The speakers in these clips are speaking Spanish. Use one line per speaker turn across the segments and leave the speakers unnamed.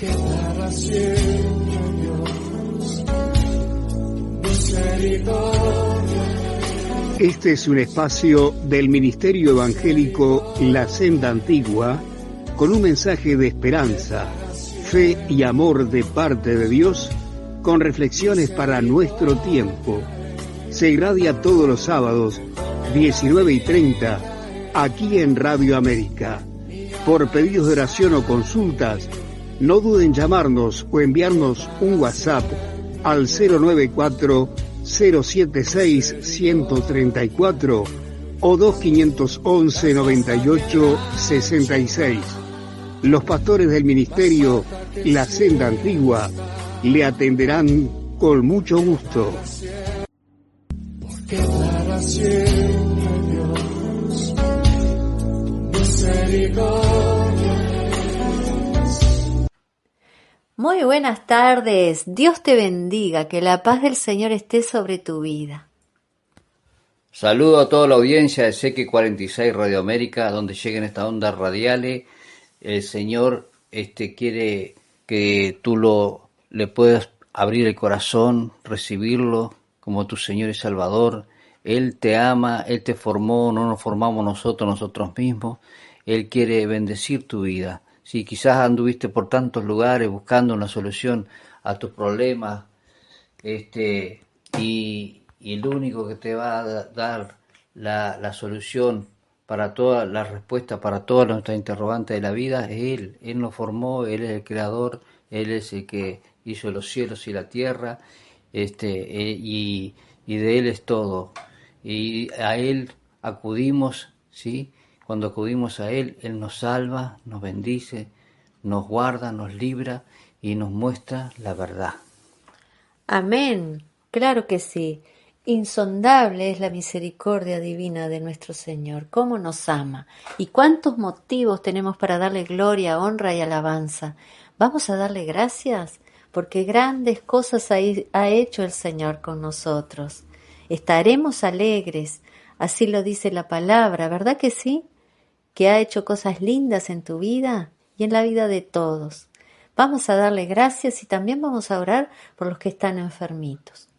para siempre, Dios, misericordia.
Este es un espacio del Ministerio Evangélico La Senda Antigua, con un mensaje de esperanza, fe y amor de parte de Dios, con reflexiones para nuestro tiempo. Se irradia todos los sábados, 19:30, aquí en Radio América. Por pedidos de oración o consultas, no duden en llamarnos o enviarnos un WhatsApp al 094-076-134 o 2511-9866. Los pastores del ministerio La Senda Antigua le atenderán con mucho gusto.
Porque para siempre, Dios, misericordia.
Muy buenas tardes, Dios te bendiga, que la paz del Señor esté sobre tu vida.
Saludo a toda la audiencia de CX46 Radio América, donde lleguen estas ondas radiales. El Señor quiere que tú le puedas abrir el corazón, recibirlo como tu Señor y Salvador. Él te ama, Él te formó, no nos formamos nosotros mismos. Él quiere bendecir tu vida. Si quizás anduviste por tantos lugares buscando una solución a tus problemas, y el único que te va a dar la solución para toda la respuesta, para todas nuestras interrogantes de la vida, es Él. Él nos formó, Él es el creador, Él es el que hizo los cielos y la tierra, y de Él es todo. Y a Él acudimos, ¿sí? Cuando acudimos a Él, Él nos salva, nos bendice, nos guarda, nos libra y nos muestra la verdad.
Amén, claro que sí. Insondable es la misericordia divina de nuestro Señor, cómo nos ama y cuántos motivos tenemos para darle gloria, honra y alabanza. Vamos a darle gracias porque grandes cosas ha hecho el Señor con nosotros. Estaremos alegres, así lo dice la palabra, ¿verdad que sí? Que ha hecho cosas lindas en tu vida y en la vida de todos. Vamos a darle gracias y también vamos a orar por los que están enfermitos.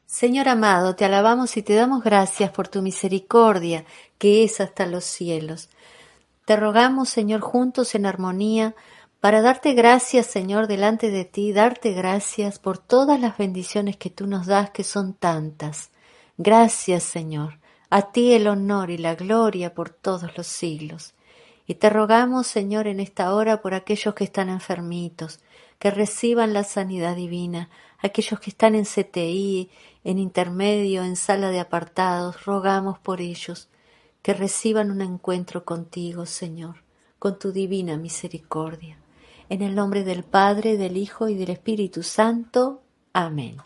Señor amado, te alabamos y te damos gracias por tu misericordia que es hasta los cielos. Te rogamos, Señor, juntos en armonía, para darte gracias, Señor, delante de ti, darte gracias por todas las bendiciones que tú nos das, que son tantas. Gracias, Señor. A ti el honor y la gloria por todos los siglos. Y te rogamos, Señor, en esta hora por aquellos que están enfermitos, que reciban la sanidad divina, aquellos que están en CTI, en intermedio, en sala de apartados, rogamos por ellos, que reciban un encuentro contigo, Señor, con tu divina misericordia. En el nombre del Padre, del Hijo y del Espíritu Santo. Amén.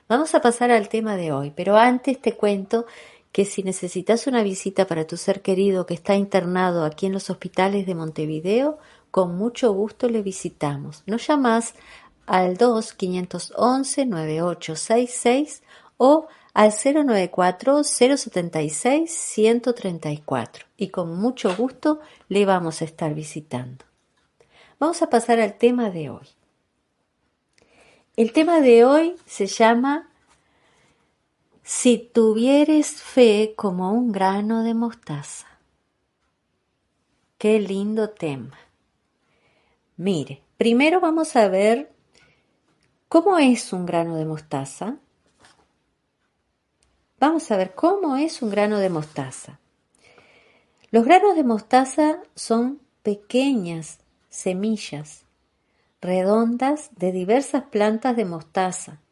Vamos a pasar al tema de hoy, pero antes te cuento que si necesitas una visita para tu ser querido que está internado aquí en los hospitales de Montevideo, con mucho gusto le visitamos. Nos llamás al 2-511-9866 o al 094-076-134 y con mucho gusto le vamos a estar visitando. Vamos a pasar al tema de hoy. El tema de hoy se llama Si tuvieres fe como un grano de mostaza. Qué lindo tema. Mire, primero vamos a ver cómo es un grano de mostaza. Vamos a ver cómo es un grano de mostaza. Los granos de mostaza son pequeñas semillas redondas de diversas plantas de mostaza,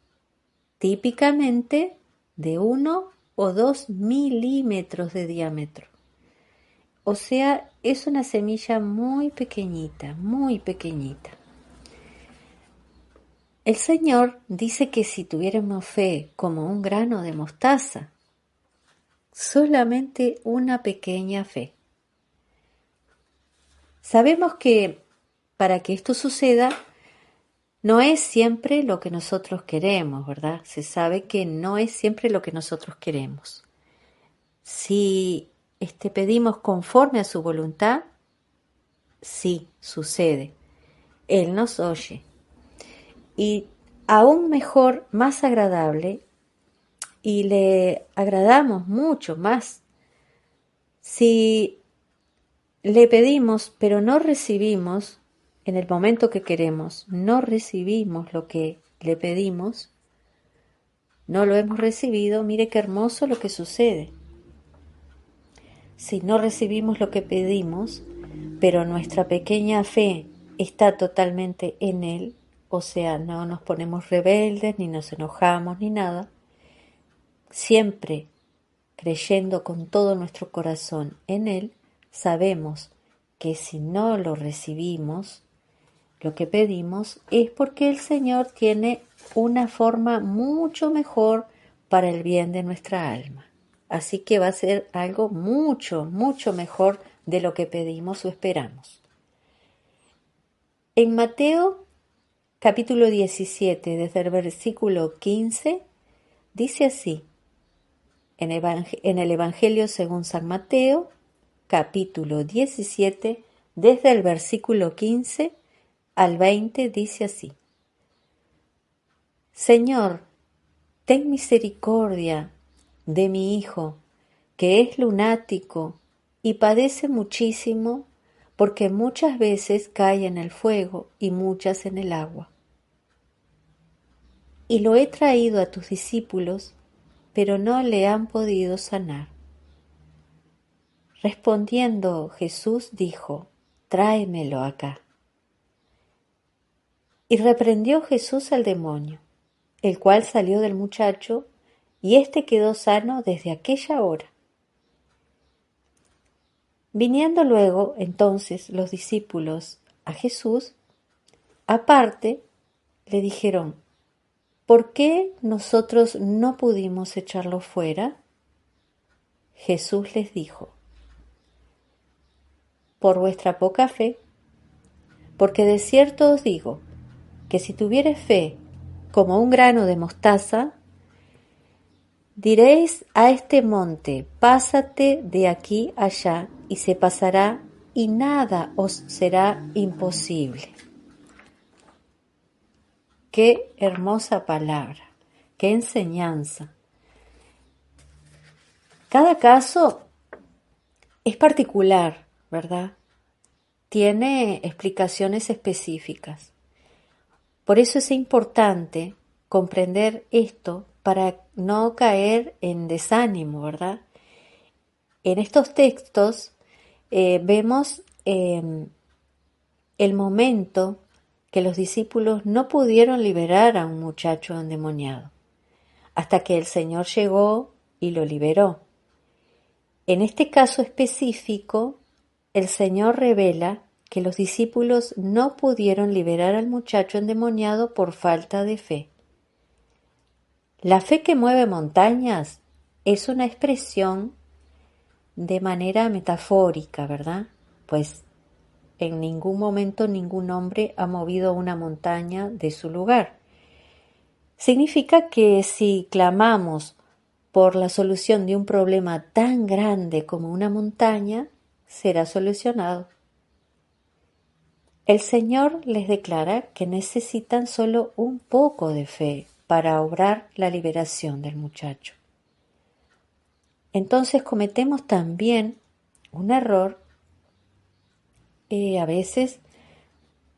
típicamente de 1 o 2 milímetros de diámetro. O sea, es una semilla muy pequeñita, muy pequeñita. El Señor dice que si tuviéramos fe como un grano de mostaza, solamente una pequeña fe. Sabemos que para que esto suceda, no es siempre lo que nosotros queremos, ¿verdad? Se sabe que no es siempre lo que nosotros queremos. Si pedimos conforme a su voluntad, sí, sucede. Él nos oye. Y aún mejor, más agradable, y le agradamos mucho más si le pedimos, pero no recibimos en el momento que queremos, no recibimos lo que le pedimos, no lo hemos recibido. Mire qué hermoso lo que sucede. Si no recibimos lo que pedimos, pero nuestra pequeña fe está totalmente en Él, o sea, no nos ponemos rebeldes, ni nos enojamos, ni nada, siempre creyendo con todo nuestro corazón en Él, sabemos que si no lo recibimos, lo que pedimos, es porque el Señor tiene una forma mucho mejor para el bien de nuestra alma. Así que va a ser algo mucho, mucho mejor de lo que pedimos o esperamos. En Mateo capítulo 17, desde el versículo 15, dice así, en el Evangelio según San Mateo, capítulo 17, desde el versículo 15 al 20, dice así: Señor, ten misericordia de mi hijo, que es lunático y padece muchísimo, porque muchas veces cae en el fuego y muchas en el agua. Y lo he traído a tus discípulos, pero no le han podido sanar. Respondiendo Jesús dijo: Tráemelo acá. Y reprendió Jesús al demonio, el cual salió del muchacho, y éste quedó sano desde aquella hora. Viniendo luego entonces los discípulos a Jesús, aparte, le dijeron: ¿Por qué nosotros no pudimos echarlo fuera? Jesús les dijo: Por vuestra poca fe, porque de cierto os digo, que si tuviereis fe como un grano de mostaza, diréis a este monte: pásate de aquí allá, y se pasará, y nada os será imposible. Qué hermosa palabra, qué enseñanza. Cada caso es particular, ¿verdad? Tiene explicaciones específicas. Por eso es importante comprender esto para no caer en desánimo, ¿verdad? En estos textos vemos el momento que los discípulos no pudieron liberar a un muchacho endemoniado, hasta que el Señor llegó y lo liberó. En este caso específico, el Señor revela que los discípulos no pudieron liberar al muchacho endemoniado por falta de fe. La fe que mueve montañas es una expresión de manera metafórica, ¿verdad? Pues en ningún momento ningún hombre ha movido una montaña de su lugar. Significa que si clamamos por la solución de un problema tan grande como una montaña, será solucionado. El Señor les declara que necesitan solo un poco de fe para obrar la liberación del muchacho. Entonces cometemos también un error. A veces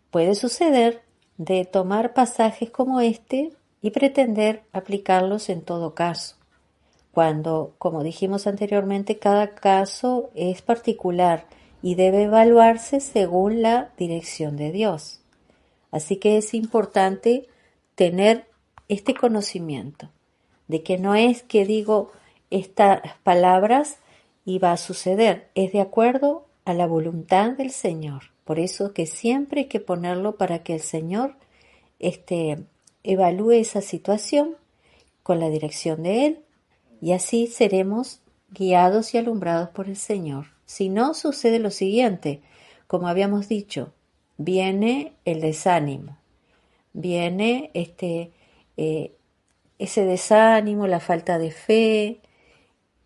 puede suceder de tomar pasajes como este y pretender aplicarlos en todo caso, cuando, como dijimos anteriormente, cada caso es particular y debe evaluarse según la dirección de Dios. Así que es importante tener este conocimiento de que no es que digo estas palabras y va a suceder, es de acuerdo a la voluntad del Señor. Por eso que siempre hay que ponerlo para que el Señor evalúe esa situación con la dirección de Él, y así seremos guiados y alumbrados por el Señor. Si no, sucede lo siguiente, como habíamos dicho, viene el desánimo, viene ese desánimo, la falta de fe,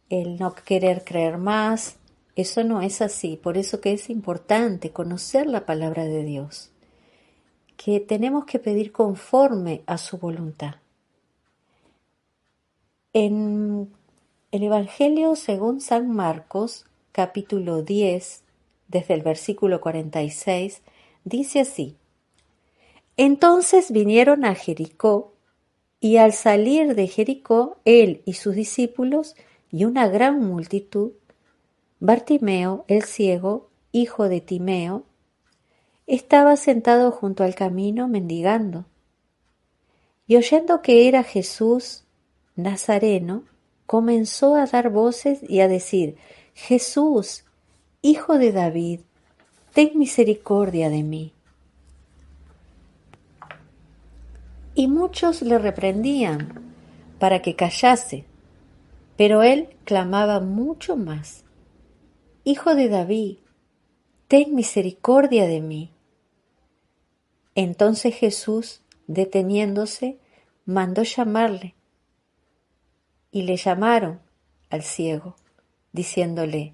el no querer creer más. Eso no es así, por eso que es importante conocer la palabra de Dios. que tenemos que pedir conforme a su voluntad. En el Evangelio según San Marcos, capítulo 10, desde el versículo 46, dice así: Entonces vinieron a Jericó, y al salir de Jericó, él y sus discípulos y una gran multitud, Bartimeo, el ciego, hijo de Timeo, estaba sentado junto al camino mendigando. Y oyendo que era Jesús Nazareno, comenzó a dar voces y a decir: Jesús, hijo de David, ten misericordia de mí. Y muchos le reprendían para que callase, pero él clamaba mucho más: Hijo de David, ten misericordia de mí. Entonces Jesús, deteniéndose, mandó llamarle, y le llamaron al ciego, diciéndole: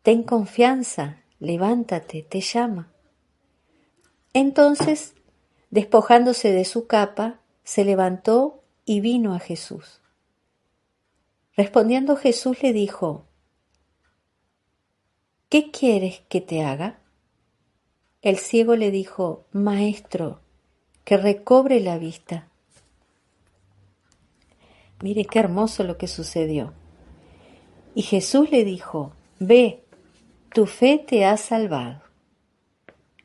Ten confianza, levántate, te llama. Entonces, despojándose de su capa, se levantó y vino a Jesús. Respondiendo Jesús le dijo: ¿Qué quieres que te haga? El ciego le dijo: Maestro, que recobre la vista. Mire qué hermoso lo que sucedió. Y Jesús le dijo: Ve, tu fe te ha salvado.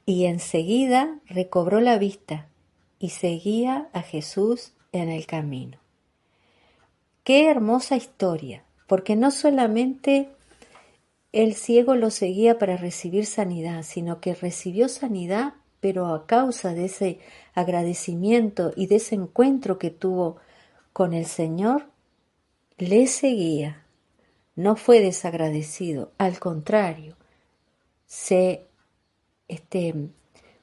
Y enseguida recobró la vista y seguía a Jesús en el camino. Qué hermosa historia, porque no solamente el ciego lo seguía para recibir sanidad, sino que recibió sanidad, pero a causa de ese agradecimiento y de ese encuentro que tuvo con el Señor, le seguía. No fue desagradecido, al contrario, se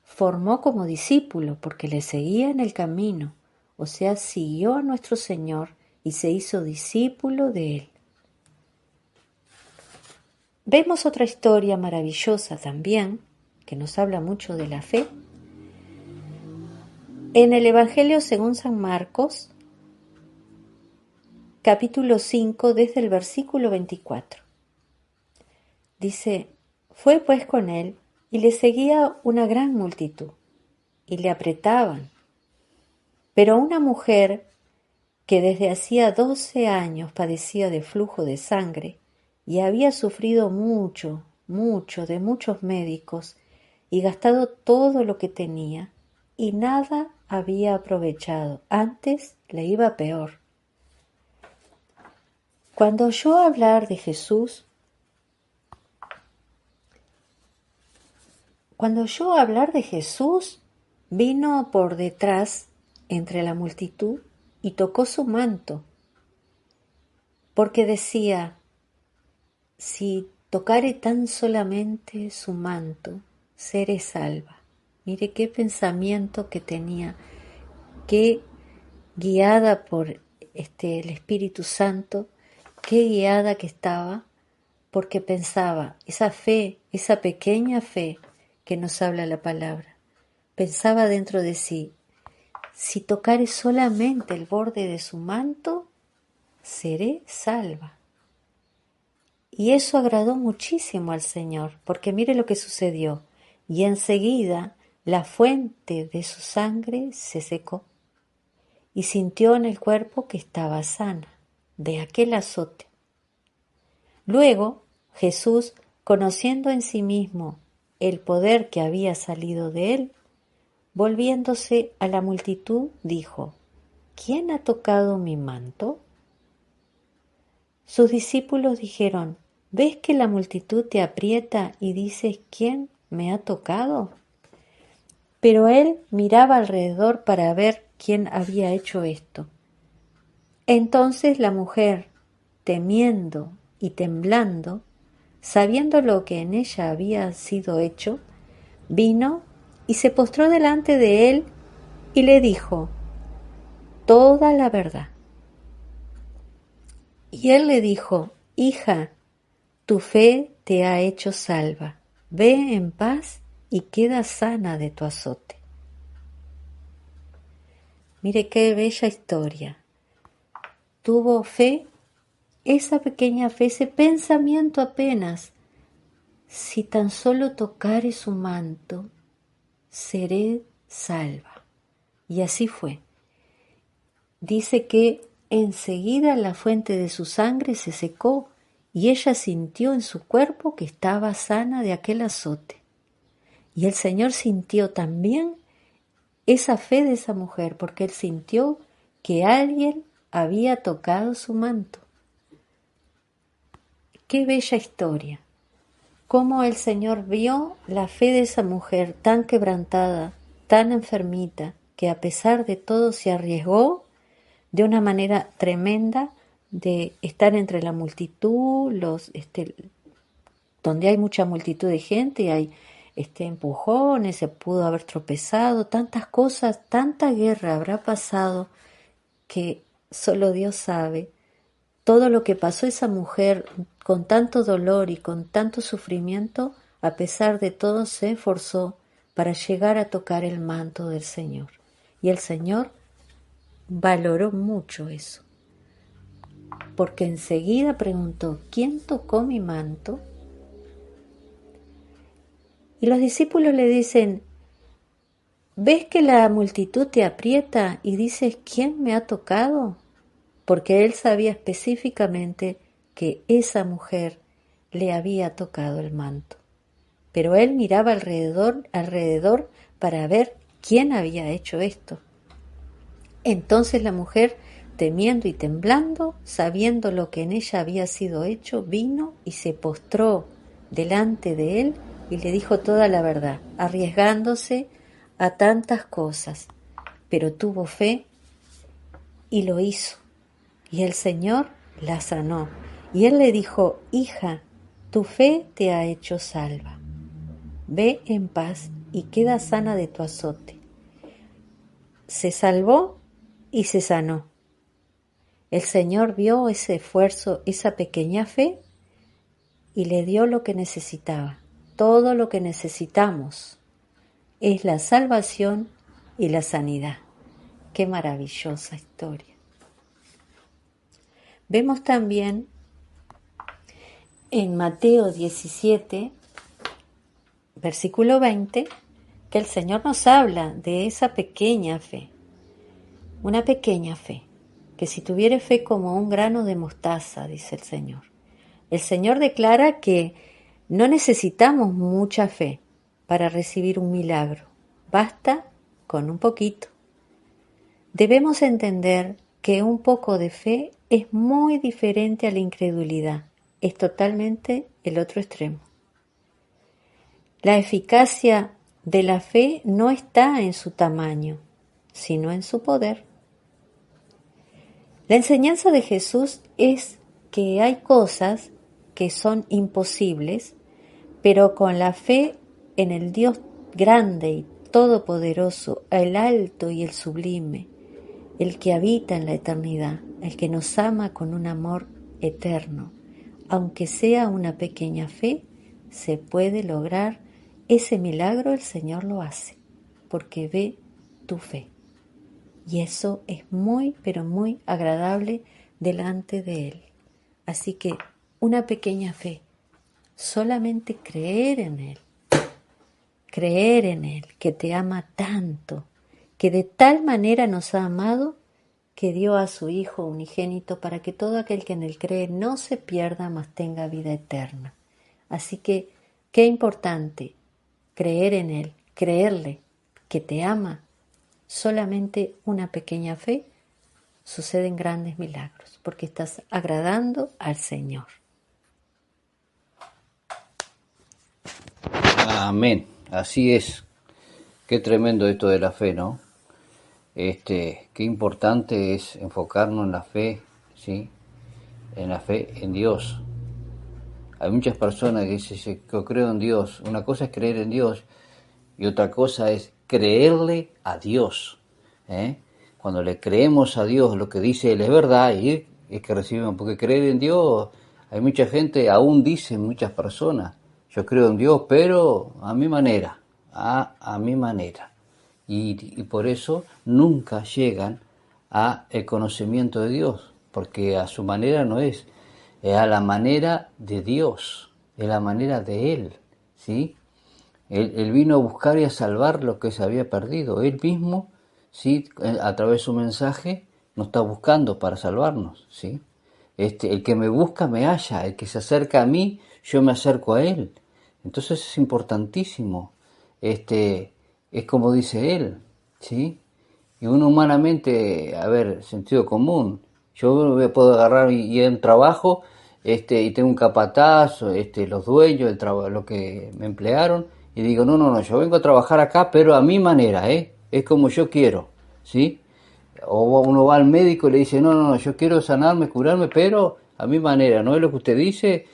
formó como discípulo porque le seguía en el camino, o sea, siguió a nuestro Señor y se hizo discípulo de Él. Vemos otra historia maravillosa también, que nos habla mucho de la fe. En el Evangelio según San Marcos, capítulo 5, desde el versículo 24. Dice: Fue pues con él, y le seguía una gran multitud, y le apretaban. Pero una mujer que desde hacía 12 años padecía de flujo de sangre, y había sufrido mucho de muchos médicos, y gastado todo lo que tenía, y nada había aprovechado, antes le iba peor. Cuando oyó hablar de Jesús, vino por detrás entre la multitud y tocó su manto, porque decía: si tocare tan solamente su manto, seré salva. Mire qué pensamiento que tenía, qué guiada por el Espíritu Santo, qué guiada que estaba, porque pensaba, esa fe, esa pequeña fe que nos habla la palabra, pensaba dentro de sí: si tocare solamente el borde de su manto, seré salva. Y eso agradó muchísimo al Señor, porque mire lo que sucedió. Y enseguida la fuente de su sangre se secó, y sintió en el cuerpo que estaba sana de aquel azote. Luego Jesús, conociendo en sí mismo el poder que había salido de él, volviéndose a la multitud, dijo: ¿Quién ha tocado mi manto? Sus discípulos dijeron: ¿Ves que la multitud te aprieta y dices: ¿Quién me ha tocado? Pero él miraba alrededor para ver quién había hecho esto. Entonces la mujer, temiendo y temblando, sabiendo lo que en ella había sido hecho, vino y se postró delante de él y le dijo toda la verdad. Y él le dijo: Hija, tu fe te ha hecho salva, ve en paz y queda sana de tu azote. Mire qué bella historia. Tuvo fe, esa pequeña fe, ese pensamiento apenas. Si tan solo tocare su manto, seré salva. Y así fue. Dice que enseguida la fuente de su sangre se secó y ella sintió en su cuerpo que estaba sana de aquel azote. Y el Señor sintió también esa fe de esa mujer, porque él sintió que alguien había tocado su manto. Qué bella historia. Cómo el Señor vio la fe de esa mujer tan quebrantada, tan enfermita, que a pesar de todo se arriesgó de una manera tremenda de estar entre la multitud, donde hay mucha multitud de gente, hay empujones, se pudo haber tropezado, tantas cosas, tanta guerra habrá pasado que solo Dios sabe. Todo lo que pasó esa mujer con tanto dolor y con tanto sufrimiento, a pesar de todo se esforzó para llegar a tocar el manto del Señor. Y el Señor valoró mucho eso, porque enseguida preguntó, ¿quién tocó mi manto? Y los discípulos le dicen, ¿ves que la multitud te aprieta y dices, ¿quién me ha tocado? Porque él sabía específicamente que esa mujer le había tocado el manto. Pero él miraba alrededor para ver quién había hecho esto. Entonces la mujer, temiendo y temblando, sabiendo lo que en ella había sido hecho, vino y se postró delante de él y le dijo toda la verdad, arriesgándose a tantas cosas, pero tuvo fe y lo hizo. Y el Señor la sanó. Y él le dijo, hija, tu fe te ha hecho salva. Ve en paz y queda sana de tu azote. Se salvó y se sanó. El Señor vio ese esfuerzo, esa pequeña fe, y le dio lo que necesitaba. Todo lo que necesitamos es la salvación y la sanidad. Qué maravillosa historia. Vemos también en Mateo 17, versículo 20, que el Señor nos habla de esa pequeña fe. Una pequeña fe, que si tuviere fe como un grano de mostaza, dice el Señor. El Señor declara que no necesitamos mucha fe para recibir un milagro. Basta con un poquito. Debemos entender que un poco de fe es muy diferente a la incredulidad. Es totalmente el otro extremo. La eficacia de la fe no está en su tamaño, sino en su poder. La enseñanza de Jesús es que hay cosas que son imposibles, pero con la fe en el Dios grande y todopoderoso, el alto y el sublime, el que habita en la eternidad, el que nos ama con un amor eterno, aunque sea una pequeña fe, se puede lograr ese milagro. El Señor lo hace, porque ve tu fe. Y eso es muy, pero muy agradable delante de Él. Así que una pequeña fe, solamente creer en Él, que te ama tanto, que de tal manera nos ha amado, que dio a su Hijo unigénito para que todo aquel que en Él cree no se pierda, mas tenga vida eterna. Así que, qué importante creer en Él, creerle que te ama. Solamente una pequeña fe, suceden grandes milagros, porque estás agradando al Señor.
Amén, así es. Qué tremendo esto de la fe, ¿no? Qué importante es enfocarnos en la fe, ¿sí? En la fe en Dios. Hay muchas personas que dicen que creo en Dios. Una cosa es creer en Dios y otra cosa es creerle a Dios. Cuando le creemos a Dios, lo que dice Él es verdad y es que recibimos. Porque creer en Dios, hay mucha gente, aún dicen muchas personas, yo creo en Dios, pero a mi manera, a mi manera. Y por eso nunca llegan a el conocimiento de Dios, porque a su manera no es a la manera de Dios, es la manera de Él, ¿sí? Él vino a buscar y a salvar lo que se había perdido. Él mismo, ¿sí? A través de su mensaje, nos está buscando para salvarnos, ¿sí? El que me busca me halla, el que se acerca a mí, yo me acerco a Él. Entonces es importantísimo. Es como dice Él, ¿sí? Y uno humanamente, a ver, sentido común. Yo puedo agarrar y ir a un trabajo, y tengo un capataz, los dueños, lo que me emplearon, y digo, no, yo vengo a trabajar acá, pero a mi manera, es como yo quiero, ¿sí? O uno va al médico y le dice, no, yo quiero sanarme, curarme, pero a mi manera, no es lo que usted dice,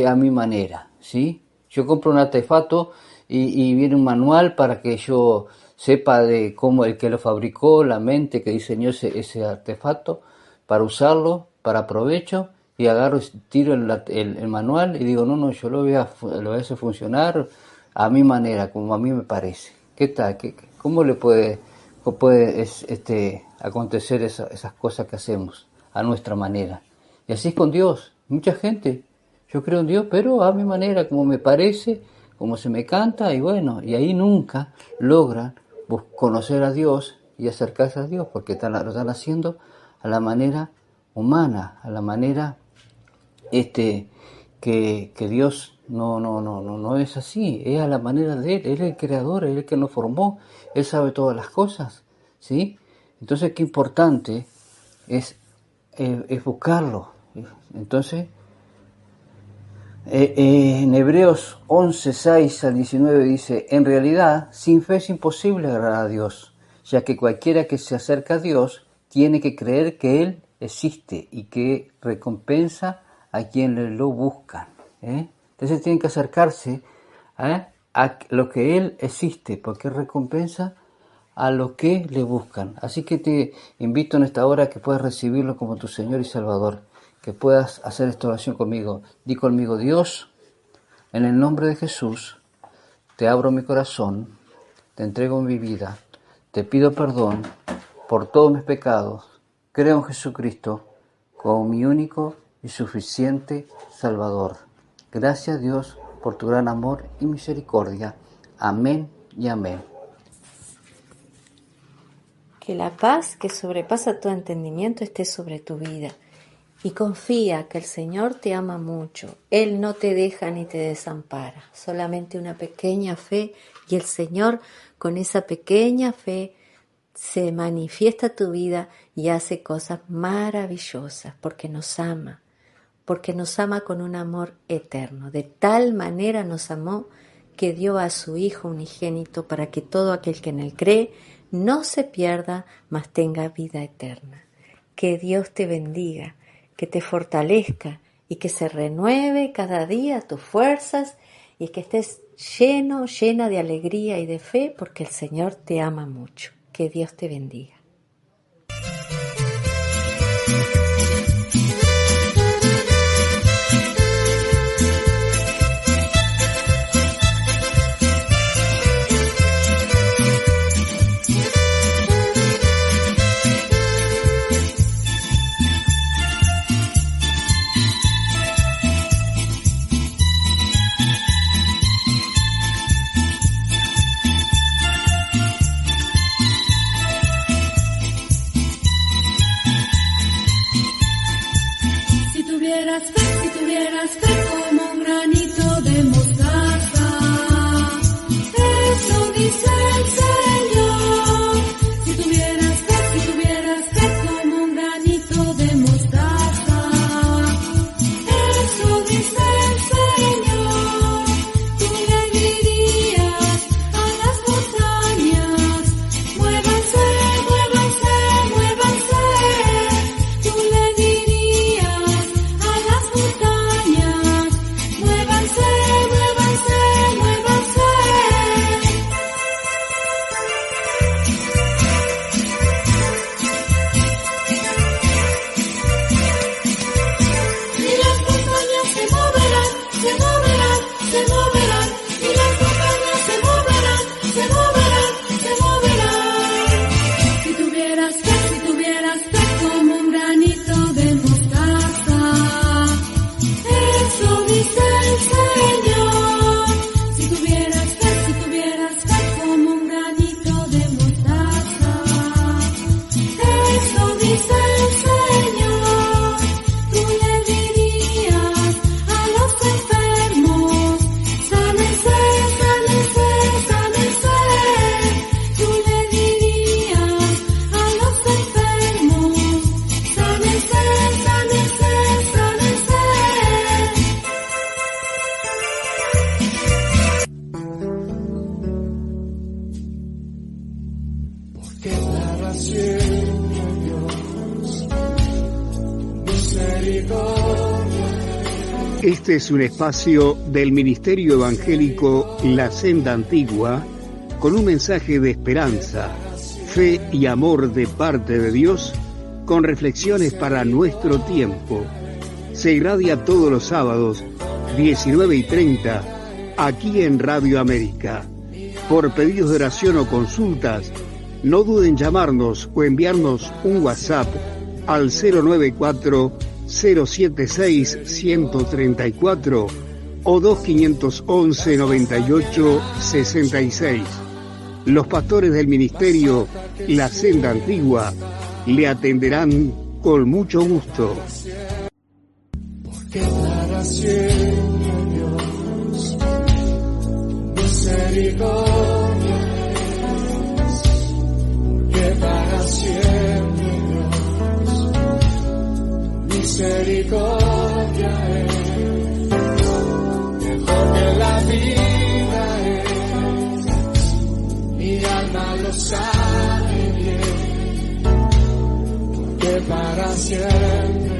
a mi manera, ¿sí? Yo compro un artefacto y viene un manual para que yo sepa de cómo el que lo fabricó, la mente que diseñó ese artefacto, para usarlo, para provecho, y agarro, tiro el manual y digo, no, yo lo voy a hacer funcionar a mi manera, como a mí me parece. ¿Qué tal? ¿Cómo le puede acontecer esas cosas que hacemos a nuestra manera? Y así es con Dios. Mucha gente, yo creo en Dios, pero a mi manera, como me parece, como se me canta, y bueno, y ahí nunca logran conocer a Dios y acercarse a Dios, porque lo están haciendo a la manera humana, a la manera que Dios no es así, es a la manera de Él es el creador, Él es el que nos formó, Él sabe todas las cosas, ¿sí? Entonces qué importante es buscarlo. Entonces, en Hebreos 11, 6 al 19 dice, en realidad, sin fe es imposible agradar a Dios, ya que cualquiera que se acerca a Dios tiene que creer que Él existe y que recompensa a quienes lo buscan. Entonces tienen que acercarse a lo que Él existe, porque recompensa a lo que le buscan. Así que te invito en esta hora que puedas recibirlo como tu Señor y Salvador, que puedas hacer esta oración conmigo. Di conmigo, Dios, en el nombre de Jesús, te abro mi corazón, te entrego mi vida, te pido perdón por todos mis pecados, creo en Jesucristo como mi único y suficiente Salvador. Gracias, Dios, por tu gran amor y misericordia. Amén y amén.
Que la paz que sobrepasa todo entendimiento esté sobre tu vida. Y confía que el Señor te ama mucho. Él no te deja ni te desampara. Solamente una pequeña fe y el Señor con esa pequeña fe se manifiesta tu vida y hace cosas maravillosas porque nos ama con un amor eterno. De tal manera nos amó que dio a su Hijo unigénito para que todo aquel que en Él cree no se pierda, mas tenga vida eterna. Que Dios te bendiga, que te fortalezca y que se renueve cada día tus fuerzas y que estés llena de alegría y de fe porque el Señor te ama mucho. Que Dios te bendiga.
siempre, Dios. Misericordia.
Este es un espacio del Ministerio Evangélico La Senda Antigua, con un mensaje de esperanza, fe y amor de parte de Dios, con reflexiones para nuestro tiempo. Se irradia todos los sábados, 19:30, aquí en Radio América. Por pedidos de oración o consultas, no duden en llamarnos o enviarnos un WhatsApp al 094-076-134 o 2511-9866. Los pastores del Ministerio La Senda Antigua le atenderán con mucho gusto.
Porque para siempre, Dios, misericordia es. Porque para siempre, Dios, misericordia es. Mejor que la vida es, mi alma lo sabe bien. Porque para siempre,